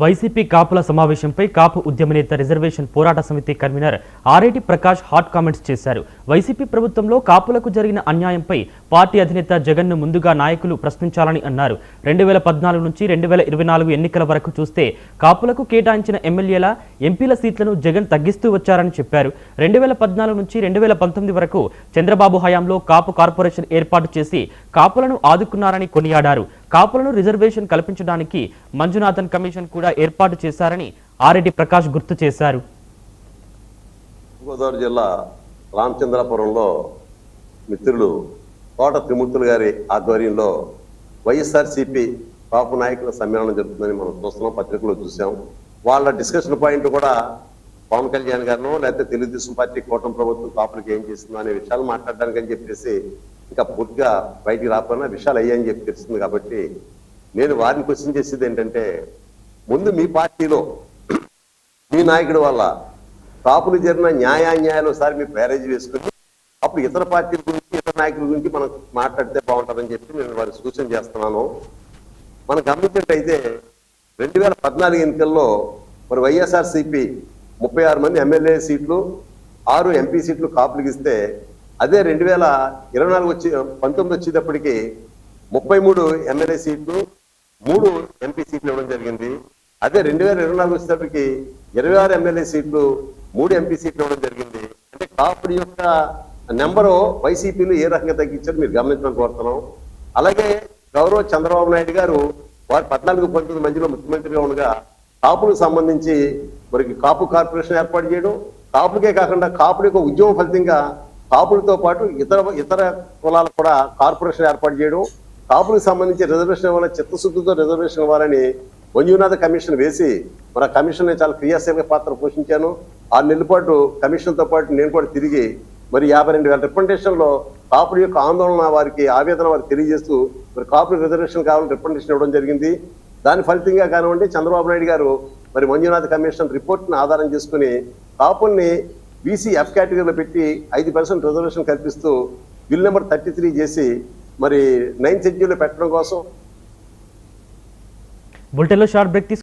YCP కాపుల సమావేశంపై కాపు ఉద్యమ నేత రిజర్వేషన్ పోరాట సమితి convener RIT Prakash hot comments చేశారు. వైసీపీ ప్రభుత్వంలో కాపులకు జరిగిన అన్యాయంపై పార్టీ అధినేత జగన్ను ముందుగా నాయకులు ప్రశ్నించాలని అన్నారు. 2014 నుంచి 2024 ఎన్నికల వరకు చూస్తే కాపులకు కేటాయించిన ఎమ్మెల్యేల ఎంపీల సీట్లను జగన్ తగ్గిస్తూ వచ్చారని చెప్పారు. 2014 నుంచి 2019 వరకు చంద్రబాబు హయాంలో కాపు కార్పొరేషన్ ఏర్పాటు చేసి కాపులను ఆదుకున్నారని కొనియాడారు. కాపులను రిజర్వేషన్ కల్పించడానికి మంజునాథన్ కమిషన్ కూడా ఏర్పాటు చేశారని ఆర్ఐటి ప్రకాష్ గుర్తు చేశారు. గోదావరి జిల్లా రామచంద్రపురంలో మిత్రులు కోట త్రిమూర్తులు గారి ఆధ్వర్యంలో వైఎస్ఆర్సీపీ కాపు నాయకుల సమ్మేళనం జరుగుతుందని మనం చూస్తున్నాం, పత్రికలో చూసాం. వాళ్ళ డిస్కషన్ పాయింట్ కూడా పవన్ కళ్యాణ్ గారినో లేకపోతే తెలుగుదేశం పార్టీ కూటమి ప్రభుత్వం కాపులకు ఏం చేస్తుందో అనే విషయాలు మాట్లాడడానికి అని చెప్పేసి ఇంకా పూర్తిగా బయటికి రాకపోయినా విషయాలు అయ్యాయని చెప్పి తెలుస్తుంది. కాబట్టి నేను వారిని క్వశ్చన్ చేసేది ఏంటంటే, ముందు మీ పార్టీలో మీ నాయకుడి వల్ల కాపులు జరిగిన న్యాయాన్యాయాలు ఒకసారి మీ పేరేజ్ వేసుకుని అప్పుడు ఇతర పార్టీల గురించి ఇతర నాయకుల గురించి మనం మాట్లాడితే బాగుంటుందని చెప్పి నేను వారికి సూచన చేస్తున్నాను. మనం గమనించినట్టయితే 2014 ఎన్నికల్లో మరి వైఎస్ఆర్సీపీ 36 మంది ఎమ్మెల్యే సీట్లు 6 ఎంపీ సీట్లు కాపులకు ఇస్తే, అదే 2019 వచ్చేటప్పటికి 33 ఎమ్మెల్యే సీట్లు 3 ఎంపీ సీట్లు ఇవ్వడం జరిగింది. అదే 2024 వచ్చేటప్పటికి 26 ఎమ్మెల్యే సీట్లు 3 ఎంపీ సీట్లు ఇవ్వడం జరిగింది. అంటే కాపుడి యొక్క నెంబరు వైసీపీలు ఏ రకంగా తగ్గించారు మీరు గమనించమని కోరుతున్నాం. అలాగే గౌరవ చంద్రబాబు నాయుడు గారు వారు 14-19 మధ్యలో ముఖ్యమంత్రిగా ఉండగా కాపులకు సంబంధించి మరి కాపు కార్పొరేషన్ ఏర్పాటు చేయడం, కాపులకే కాకుండా కాపుల యొక్క ఉద్యమం ఫలితంగా కాపులతో పాటు ఇతర కులాలకు కూడా కార్పొరేషన్ ఏర్పాటు చేయడం, కాపులకు సంబంధించి రిజర్వేషన్ ఇవ్వాలని చిత్తశుద్ధితో రిజర్వేషన్ ఇవ్వాలని మంజునాథ కమిషన్ వేసి మరి ఆ కమిషన్ చాలా క్రియాశీలక పాత్ర పోషించాను. 6 నెలల పాటు కమిషన్తో పాటు నేను కూడా తిరిగి మరి 52,000 రిప్రజెంటేషన్లో కాపుల యొక్క ఆందోళన వారికి ఆవేదన వారికి తెలియజేస్తూ మరి కాపుల రిజర్వేషన్ కావాలని రిప్రజెంటేషన్ ఇవ్వడం జరిగింది. దాని ఫలితంగా కానివ్వండి చంద్రబాబు నాయుడు గారు మరి మంజునాథ కమిషన్ రిపోర్ట్ని ఆధారం చేసుకుని కాపుల్ని బీసీ ఎఫ్ కేటగిరీలో పెట్టి 5% రిజర్వేషన్ కల్పిస్తూ బిల్ నెంబర్ 33 చేసి మరి 9th షెడ్యూల్లో పెట్టడం కోసం బులెటిన్లో షార్ట్ బ్రేక్